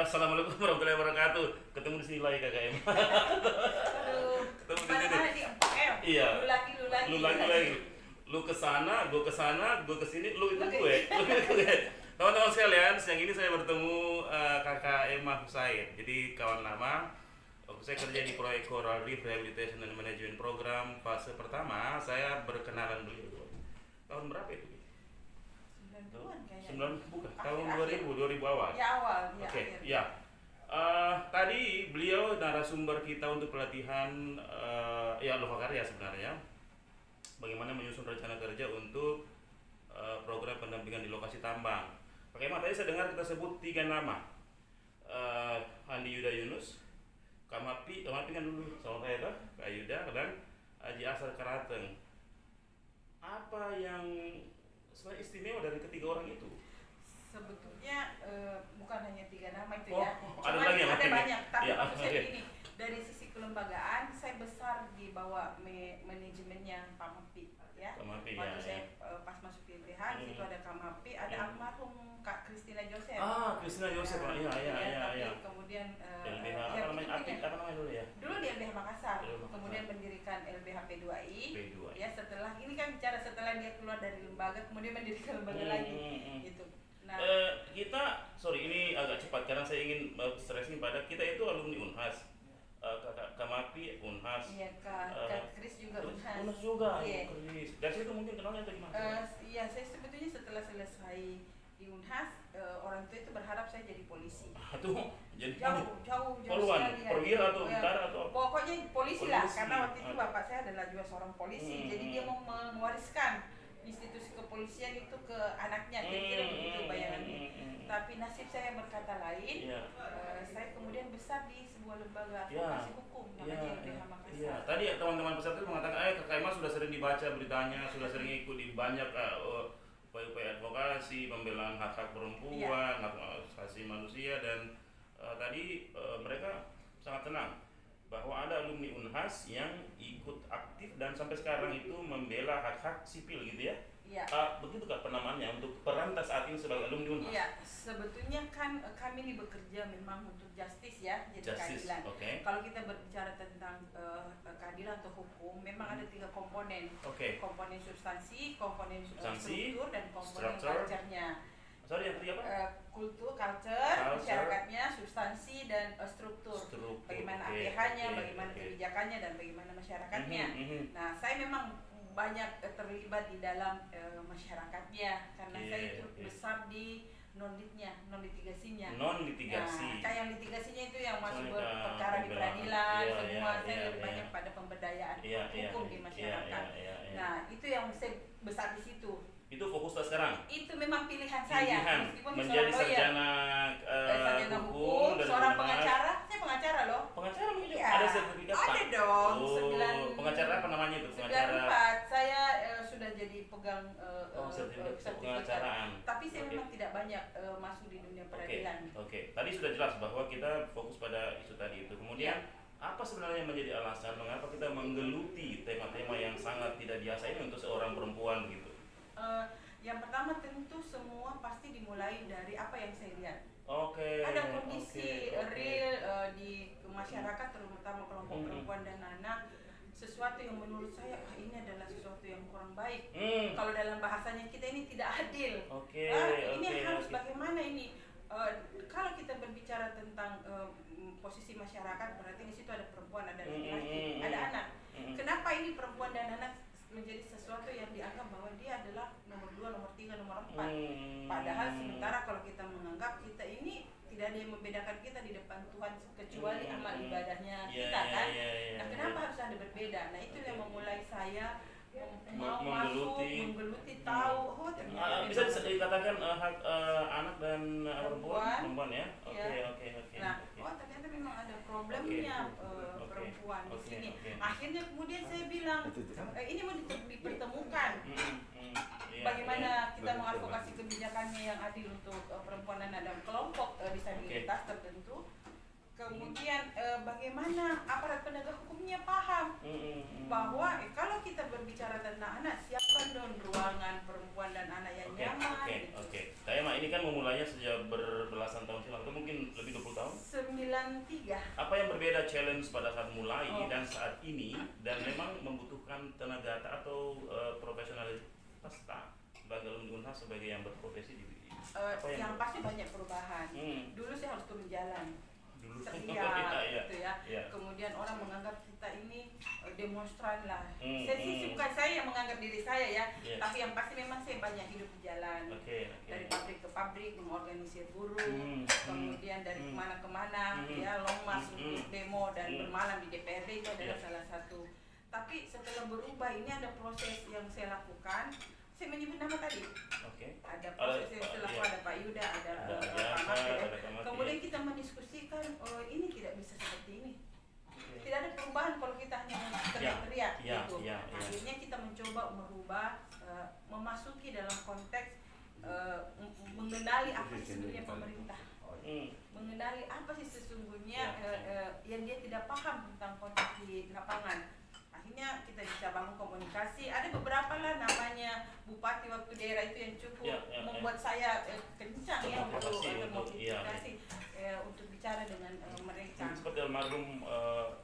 Assalamualaikum warahmatullahi wabarakatuh. Ketemu di sini lagi KKM. Aduh, Ketemu di sini. mana-mana di 4M. Iya. Lu lagi. Lu lagi. Lu kesana, gue kesini, lu itu gue. Lu itu gue. Teman-teman sekalian, siang ini saya bertemu kakak Emma Husain. Jadi kawan lama. Waktu saya kerja di proyek Coral Reef Rehabilitation and Management Program fase pertama, saya berkenalan dulu. Tahun berapa itu? 90-an kayaknya. Bukan, tahun 2000 awal. Ya awal, ya. Oke, akhir. ya. Tadi beliau narasumber kita untuk pelatihan ya Lokakarya sebenarnya. Bagaimana menyusun rencana kerja untuk program pendampingan di lokasi tambang. Bagaimana tadi saya dengar kita sebut 3 nama. Andi Yuda Yunus, Kamapi kan dulu sama saya tuh, Kak Yuda dan Haji Asar Karateng. Apa yang istimewa dari ketiga orang itu? Sebetulnya bukan hanya 3 nama itu Oh, ya. ada Cuman lagi yang ada lain ya? banyak. Tapi Ya, maksud saya oke. begini, dari sisi kelembagaan saya besar di bawah manajemennya Pak Mapi ya. Kamapi Waktu ya. saya pas masuk di LBH, di situ ada Kak Mapi, ada almarhum Kak Christina Joseph. Christina Joseph, Tapi iya. kemudian LBH ya, apa namanya dulu ya? dulu di LBH Makassar, LBH Makassar. kemudian mendirikan LBH P2I. P2I. Ya setelah ini kan bicara setelah dia keluar dari lembaga, kemudian mendirikan lembaga lagi, gitu. Nah, Kita, sorry ini agak cepat karena saya ingin stressing pada kita itu alumni Unhas. Kak Mapi Unhas. iya Kak Kris juga Unhas. Unhas juga. Iya. Kris. Dari situ mungkin kenalnya dari mana? Iya, saya sebetulnya setelah selesai di Unhas, orang tua itu berharap saya jadi polisi. Tuh, jadi Jauh Poluan, sekali ya. perwira atau Ya, tentara atau apa? pokoknya polisi lah, Polisi. karena waktu itu bapak saya adalah juga seorang polisi, jadi dia mau mewariskan institusi kepolisian itu ke anaknya, kira-kira begitu bayangannya. Tapi nasib saya berkata lain. Iya. Saya kemudian besar di sebuah lembaga Iya. advokasi hukum namanya LBH Makassar. Iya. Tadi teman-teman peserta itu mengatakan, Kakak Emma sudah sering dibaca beritanya, sudah sering ikut di banyak upaya-upaya advokasi, pembelaan hak-hak perempuan, hak asasi manusia, dan tadi mereka sangat tenang bahwa ada alumni Unhas yang ikut aktif dan sampai sekarang itu membela hak-hak sipil gitu ya. Iya. Begitukah penamaannya untuk peran saat ini sebagai alumni Unhas? Iya, sebetulnya kan kami ini bekerja memang untuk justice ya, jadi Justice, keadilan. oke. Kalau kita berbicara tentang keadilan atau hukum, memang ada 3 komponen. Oke. Komponen substansi, komponen Substansi, struktur, dan komponen structure. culture-nya. Sorry, yang tadi apa? Culture, Culture. masyarakatnya, substansi, dan struktur. Bagaimana oke, APH-nya, oke, bagaimana oke. kebijakannya, dan bagaimana masyarakatnya. Mhm. Nah, saya memang banyak terlibat di dalam masyarakatnya karena Oke, saya turut oke. besar di non-litigasinya. Non-litigasi. Nah, kayak yang litigasinya itu yang masuk Soalnya, perkara di pembelaan. peradilan, Iya, semua iya, saya iya, lebih iya. banyak pada pemberdayaan Iya, hukum iya, di iya, masyarakat. iya. Nah, itu yang saya besar di situ. Itu fokus sekarang. Itu memang pilihan saya, Pilihan meskipun menjadi seorang lawyer, sarjana sarjana hukum hukum, dari seorang Unhas. pengacara, saya pengacara loh. Pengacara mungkin juga Iya, ada sertifikat Pak? ada dong, pengacara apa namanya itu? 94 saya sudah jadi pegang Sertifikat pengacaraan. tapi saya Oke. memang tidak banyak masuk di dunia peradilan. Oke. Tadi sudah jelas bahwa kita fokus pada isu tadi itu. Kemudian apa sebenarnya yang menjadi alasan mengapa kita menggeluti tema-tema yang sangat tidak biasa ini untuk seorang perempuan begitu? Yang pertama tentu semua pasti dimulai dari apa yang saya lihat. Oke. Ada kondisi oke. real di masyarakat, terutama kelompok perempuan dan anak, sesuatu yang menurut saya ini adalah sesuatu yang kurang baik. Kalau dalam bahasanya kita ini tidak adil. Oke. Ini harus bagaimana ini? Kalau kita berbicara tentang posisi masyarakat, berarti di situ ada perempuan, ada laki-laki, ada anak. Kenapa ini perempuan dan anak menjadi sesuatu yang dianggap bahwa dia adalah nomor 2, nomor 3, nomor 4? Padahal sementara kalau kita menganggap kita ini tidak ada yang membedakan kita di depan Tuhan kecuali amal ibadahnya kita kan. Nah, kenapa harus ada berbeda? Nah, itu yang memulai saya mau masuk, menggeluti, tahu, oh ternyata bisa dikatakan hak anak dan perempuan ya. Oke. Nah, oh ternyata memang ada problemnya perempuan di sini. Akhirnya kemudian saya bilang ini mau dipertemukan. Bagaimana kita mengadvokasi kebijakannya yang adil untuk perempuan dan ada kelompok disabilitas tertentu. Kemudian bagaimana aparat penegak hukumnya paham bahwa kalau kita berbicara tentang anak, siapkan dong ruangan perempuan dan anak yang nyaman. Oke. Kayak Mak ini kan memulainya sejak berbelasan tahun silam, atau mungkin lebih 20 tahun 93. Apa yang berbeda challenge pada saat mulai Oh. dan saat ini, dan memang membutuhkan tenaga atau profesionalitas tak sebagai alumni Unhas sebagai yang berprofesi di apa Yang pasti banyak perubahan. Dulu saya harus turun jalan, dulu setia gitu ya. Iya. Kemudian orang menganggap kita ini demonstran lah. Hmm, Saya sih bukan saya yang menganggap diri saya ya, Yes. tapi yang pasti memang saya banyak hidup di jalan. Oke. Dari pabrik ke pabrik mengorganisir buruh, Hmm, kemudian dari kemana-kemana ya long march untuk demo dan bermalam di DPRD itu adalah Yes. salah satu. Tapi setelah berubah ini ada proses yang saya lakukan. Saya menyebut nama tadi. Oke. Ada proses yang saya lakukan, ada Pak Yuda, ada Pak Mati, ya. Kemudian kita mendiskusikan, oh ini tidak bisa seperti ini. Tidak ada perubahan kalau kita hanya teriak-teriak gitu. Akhirnya kita mencoba merubah, memasuki dalam konteks mengenali apa sih sebenarnya pemerintah, mengenali apa sih sesungguhnya yang dia tidak paham tentang konteks di lapangan. Akhirnya kita bisa bangun komunikasi. Ada beberapa lah namanya bupati waktu daerah itu yang cukup membuat saya kencang ya untuk komunikasi, untuk bicara dengan mereka. Seperti almarhum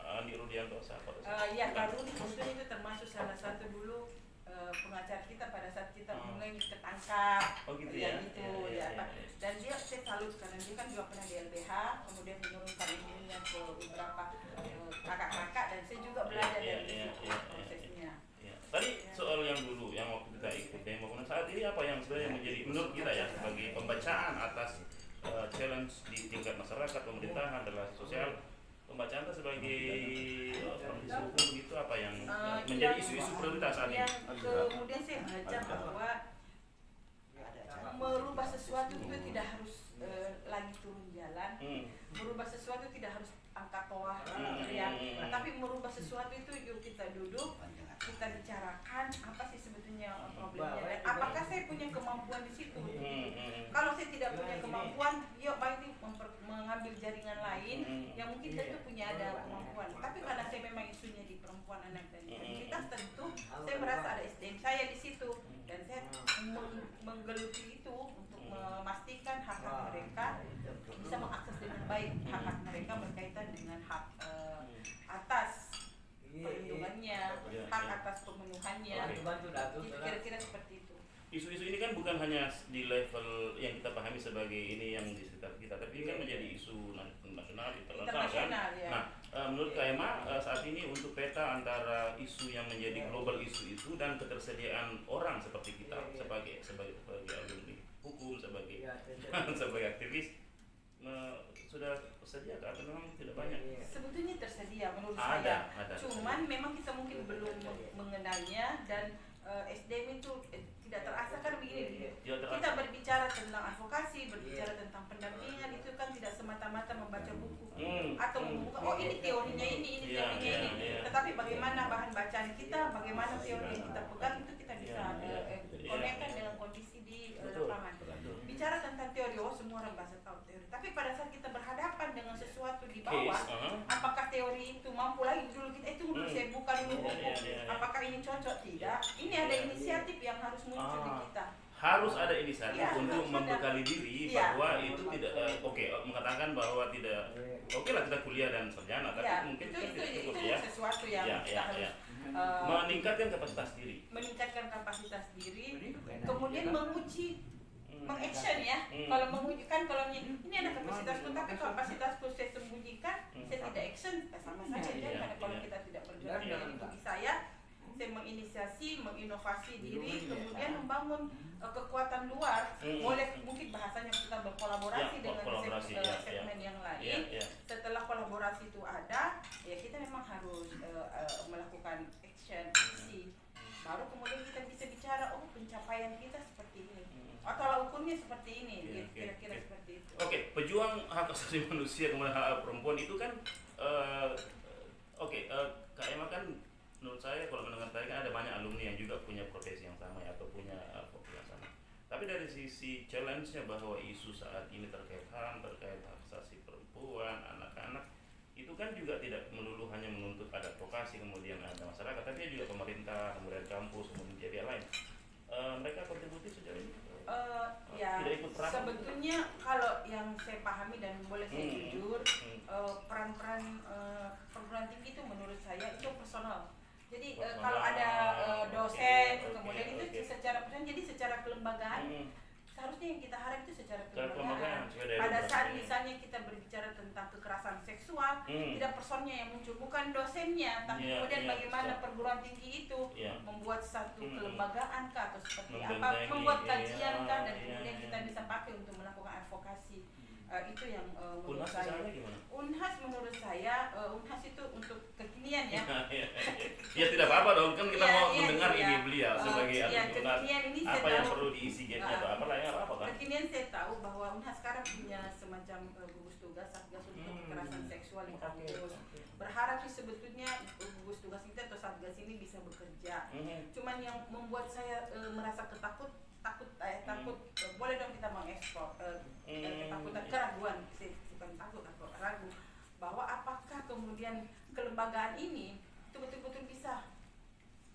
Andi Rudianto sahabat. Ya, Kak Rudi sebetulnya itu termasuk salah satu dulu pengacara kita pada saat kita mulai ketangkap. Oh gitu ya. ya. Gitu ya, Pak. Dan dia saya salut karena dia kan juga pernah di LBH, kemudian menurunkan ilmunya ke beberapa kakak-kakak, dan saya juga belajar dari situ prosesnya. Tadi soal yang dulu yang waktu kita ikut demo, saat ini apa yang sebenarnya menjadi menurut kita ya sebagai pembacaan atas challenge di tingkat masyarakat, pemerintahan, relasi sosial, pembacaan itu sebagai praktisi hukum begitu, apa yang menjadi isu-isu prioritas saat ini? Kemudian saya baca bahwa merubah sesuatu itu tidak harus lagi turun jalan, merubah sesuatu tidak harus angkat toa teriak, tapi merubah sesuatu itu yuk kita duduk, kita bicarakan apa sih sebetulnya problemnya, dan apakah saya punya kemampuan di situ. Kalau saya tidak punya kemampuan, yuk baik mengambil jaringan lain yang mungkin tentu punya ada kemampuan. Tapi karena saya memang isunya di perempuan, anak dan disabilitas, tentu saya merasa ada SDM saya di situ, dan saya menggeluti itu untuk memastikan hak-hak mereka bisa mengakses dengan baik hak-hak mereka berkaitan dengan hak atas perlindungannya, hak atas pemenuhannya. Kira-kira seperti itu. Isu-isu ini kan bukan hanya di level yang kita pahami sebagai ini yang di sekitar kita, tapi kan menjadi isu nasional, internasional kan. Ya. Nah, menurut Kak Emma saat ini untuk peta antara isu yang menjadi global isu itu dan ketersediaan orang seperti kita sebagai alumni hukum, sebagai sebagai aktivis, sudah tersedia atau memang tidak banyak? Sebetulnya tersedia menurut saya. Ada. Cuman memang kita mungkin belum mengenalnya, dan SDM itu tidak terasa kan begini. Kita berbicara tentang advokasi, berbicara tentang pendampingan, itu kan tidak semata-mata membaca buku atau membuka, oh ini teorinya ini teorinya ini. Tetapi bagaimana bahan bacaan kita, bagaimana teori yang kita pegang, itu kita bisa konekkan dengan kondisi di lapangan. Bicara tentang teori, oh semua orang bahasa tahu teori. Tapi pada saat kita berhadapan dengan sesuatu di bawah, apakah teori itu mampu lagi dulu kita itu dulu saya buka dulu buku, apakah ini cocok tidak? Ini ada inisiatif yang harus muncul di kita. Harus ada inisiatif untuk membekali diri bahwa itu tidak mengatakan bahwa tidak lah kita kuliah dan sarjana, tapi mungkin itu tidak cukup ya. Sesuatu yang kita harus meningkatkan kapasitas diri. Meningkatkan kapasitas diri, kemudian menguji, mengaction ya. Kalau menguji kan, kalau ini ada kapasitasku, tapi kapasitasku saya sembunyikan, saya tidak action, sama saja kan. Karena kalau kita tidak bergerak, jadi bagi saya menginisiasi, menginovasi diri, kemudian membangun kekuatan luar. Boleh mungkin bahasanya kita berkolaborasi dengan segmen yang lain. Setelah kolaborasi itu ada, ya kita memang harus melakukan action, aksi. Baru kemudian kita bisa bicara, oh pencapaian kita seperti ini, atau ukurnya seperti ini, kira-kira seperti itu. Oke, pejuang hak asasi manusia kemudian hak perempuan itu kan, Kak Emma kan menurut saya kalau mendengar tadi kan ada banyak alumni yang juga punya profesi yang sama ya, atau punya profesi yang sama. Tapi dari sisi challenge-nya bahwa isu saat ini terkait HAM, terkait hak asasi perempuan, anak-anak, itu kan juga tidak melulu hanya menuntut ada advokasi, kemudian ada masyarakat, tapi juga pemerintah, kemudian kampus, kemudian media lain. Mereka kontribusi sejauh ini? Ya, tidak ikut perang? sebetulnya kalau yang saya pahami dan boleh saya jujur, peran-peran perguruan tinggi itu menurut saya itu personal. Jadi Personal. kalau ada dosen, Oke, kemudian oke. itu secara personal, jadi secara kelembagaan seharusnya yang kita harap itu secara kelembagaan. Pada saat misalnya kita berbicara tentang kekerasan seksual, tidak personnya yang muncul, bukan dosennya, tapi kemudian bagaimana perguruan tinggi itu membuat satu kelembagaan kah atau seperti apa, membuat kajian kah, dan kemudian kita bisa pakai untuk melakukan advokasi. Itu yang menurut Unhas saya. misalnya gimana? Unhas menurut saya, Unhas itu untuk kekinian ya. Ya tidak apa-apa dong, kan kita mau mendengar iya. ini beliau sebagai Iya, alumni Unhas. kekinian ini saya Apa yang tahu. perlu diisi gapnya atau apa lah ya apa kan? Kekinian saya tahu bahwa Unhas sekarang punya semacam gugus tugas Satgas untuk kekerasan seksual di kampus. Berharap sih sebetulnya gugus tugas kita atau Satgas ini bisa bekerja. Cuman yang membuat saya merasa takut, boleh dong kita mengekspor ketakutan, keraguan, bukan takut atau ragu bahwa apakah kemudian kelembagaan ini itu betul-betul bisa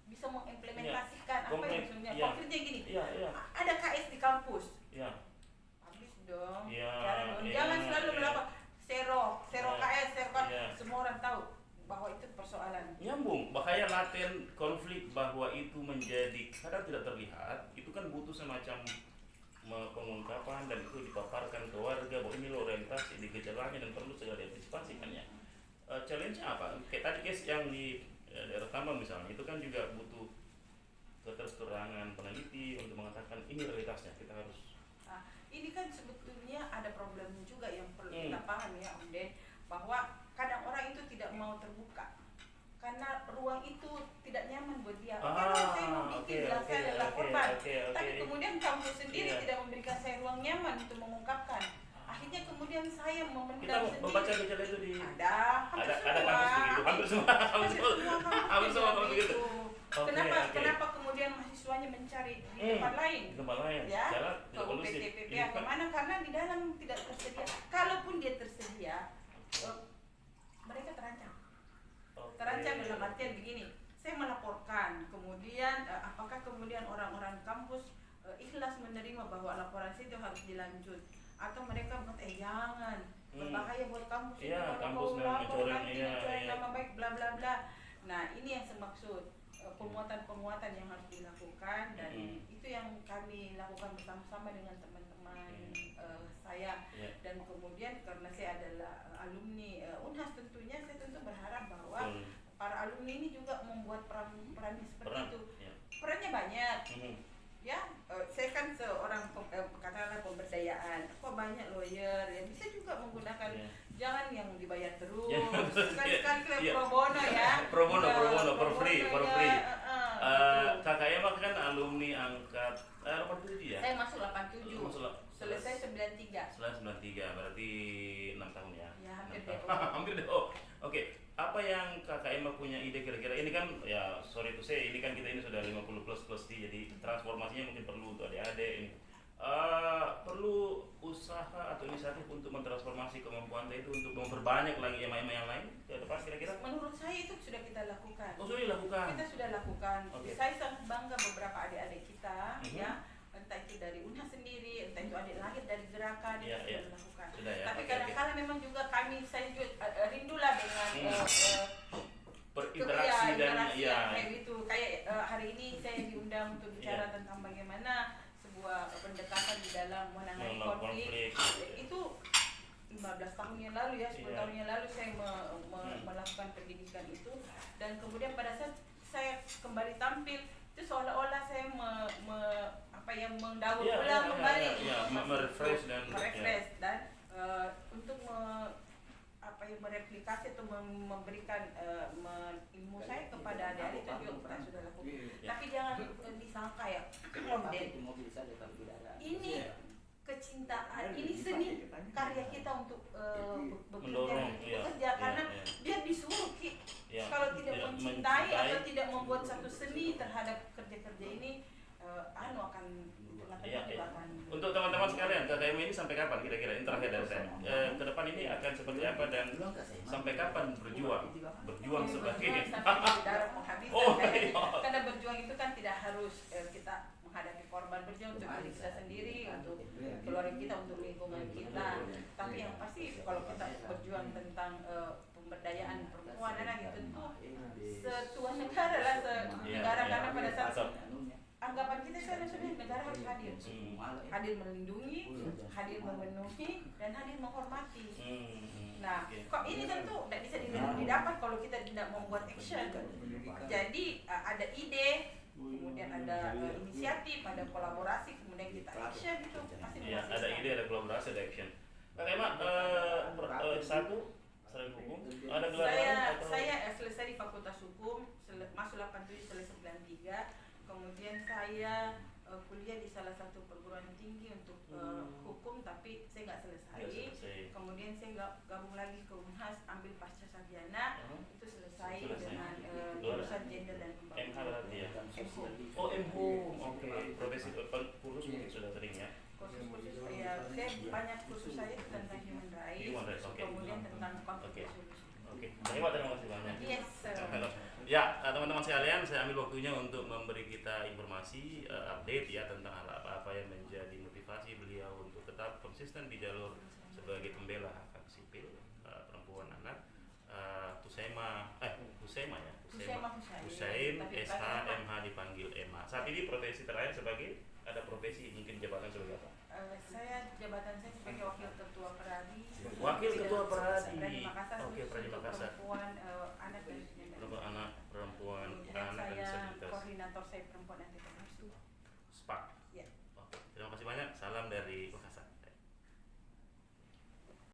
mengimplementasikan apa yang maksudnya. Konkretnya gini, ada KS di kampus, habis dong, jangan selalu melakukan sero KS, semua orang tahu bahwa itu persoalan. Nyambung, bahaya laten konflik bahwa itu menjadi kadang tidak terlihat, itu kan butuh semacam pengungkapan dan itu dipaparkan ke warga bahwa ini loh orientasi di gejalanya dan perlu segera diantisipasi kan ya. Challenge-nya apa? Kayak tadi case yang di daerah Tambang misalnya, itu kan juga butuh keterus-terangan peneliti untuk mengatakan ini realitasnya, kita harus. Ini kan sebetulnya ada problemnya juga yang perlu kita paham ya Om Den, bahwa kadang orang itu tidak mau terbuka karena ruang itu tidak nyaman buat dia. Saya mau bikin bilang saya adalah korban, tapi kemudian kampus sendiri tidak memberikan saya ruang nyaman untuk mengungkapkan. Akhirnya kemudian saya memendam Kita sendiri. membaca gejala itu di ada kampus begitu, hampir semua kampus begitu. Kenapa kemudian mahasiswanya mencari di tempat lain? Di tempat lain. Ya, Jalan ke tidak kondusif. UPTPP kemana? Karena di dalam tidak tersedia. Kalaupun dia tersedia, mereka terancam. Terancam dalam artian begini, saya melaporkan, kemudian apakah kemudian orang-orang kampus ikhlas menerima bahwa laporan saya itu harus dilanjut, atau mereka mengatakan jangan, berbahaya buat kampus, kampus lapor nanti mencoreng mencoreng nama baik bla bla bla. Nah ini yang saya maksud, penguatan yang harus dilakukan, dan itu yang kami lakukan bersama-sama dengan teman-teman saya. Dan kemudian karena saya adalah alumni Unhas, tentunya saya tentu berharap bahwa para alumni ini juga membuat peran seperti itu. Perannya banyak. Ya, saya kan seorang katakanlah pemberdayaan. Kok banyak lawyer yang bisa juga menggunakan, jangan yang dibayar terus. Sekali-sekali pro bono ya. Pro bono, for free. Kakak Emma kan alumni angkat 87 ya? Saya masuk 87. Selesai 93. Selesai 93, berarti 6 tahun ya? Ya, hampir deh. Hampir deh. Oke. Apa yang Kakak Emma punya ide kira-kira? Ini kan ya sorry to say, ini kan kita ini sudah 50 plus nih, jadi transformasinya mungkin perlu untuk adik-adik ini. Perlu usaha atau inisiatif untuk mentransformasi kemampuan itu untuk memperbanyak lagi EMA-EMA yang lain ke depan kira-kira? Menurut saya itu sudah kita lakukan. Sudah dilakukan? Kita sudah lakukan. Saya sangat bangga beberapa adik-adik kita ya, entah itu dari Unhas sendiri, entah itu adik lahir dari gerakan, itu sudah dilakukan. Tapi kadang-kadang memang juga saya juga rindulah dengan berinteraksi dan kayak gitu. Kayak hari ini saya diundang untuk bicara tentang bagaimana sebuah pendekatan di dalam menangani konflik. Itu 15 tahun yang lalu ya, 10 tahun yang lalu saya melakukan pendidikan itu, dan kemudian pada saat saya kembali tampil itu seolah-olah saya mendaur ulang kembali, merefresh dan untuk mereplikasi atau memberikan ilmu saya kepada adik-adik itu juga kita sudah lakukan. Tapi jangan disangka ya, ini kecintaan, ini seni karya kita untuk bekerja, karena dia disuruh kalau tidak mencintai atau tidak membuat satu seni terhadap kerja-kerja ini, akan Untuk teman-teman sekalian, KKM ini sampai kapan kira-kira? Ini terakhir dari saya. Ke depan ini akan seperti apa dan sampai kapan berjuang sebagai karena berjuang itu kan tidak harus kita menghadapi korban, berjuang untuk diri kita sendiri, untuk keluarga kita, untuk lingkungan kita. Tapi yang pasti kalau kita berjuang tentang pemberdayaan perempuan anak itu tentu setua negara lah negara karena pada saat anggapan kita sekarang sudah negara harus hadir, hadir melindungi, hadir memenuhi, dan hadir menghormati. Nah, kok ini tentu tidak bisa didapat kalau kita tidak membuat action. Jadi ada ide, kemudian ada inisiatif, ada kolaborasi, kemudian kita action itu pasti ya, ada ide, ada kolaborasi, ada action. Kak Emma, satu selain hukum, ada gelar lain atau? Saya selesai di Fakultas Hukum, masuk 87 selesai 93. Kemudian saya kuliah di salah satu perguruan tinggi untuk hukum, tapi saya nggak selesai. Kemudian saya gabung lagi ke Unhas, ambil pasca sarjana, itu selesai dengan jurusan gender dan pembangunan. MH berarti ya? MH. Oh, MH. Oke. Profesi kursus mungkin sudah sering ya? Kursus saya banyak kursus saya tentang human rights, kemudian tentang konflik resolusi. Oke. Terima kasih banyak. Yes, sir. Ya, teman-teman sekalian, saya ambil waktunya untuk memberi kita informasi update ya tentang hal apa-apa yang menjadi motivasi beliau untuk tetap konsisten di jalur sebagai pembela hak sipil perempuan anak. Husain SH MH dipanggil Emma. Saat ini profesi terakhir sebagai ada profesi mungkin jabatan sebagai apa? Jabatan saya sebagai wakil ketua Peradi. Wakil ketua Peradi. Peradi Makassar. Oke, Peradi Makassar.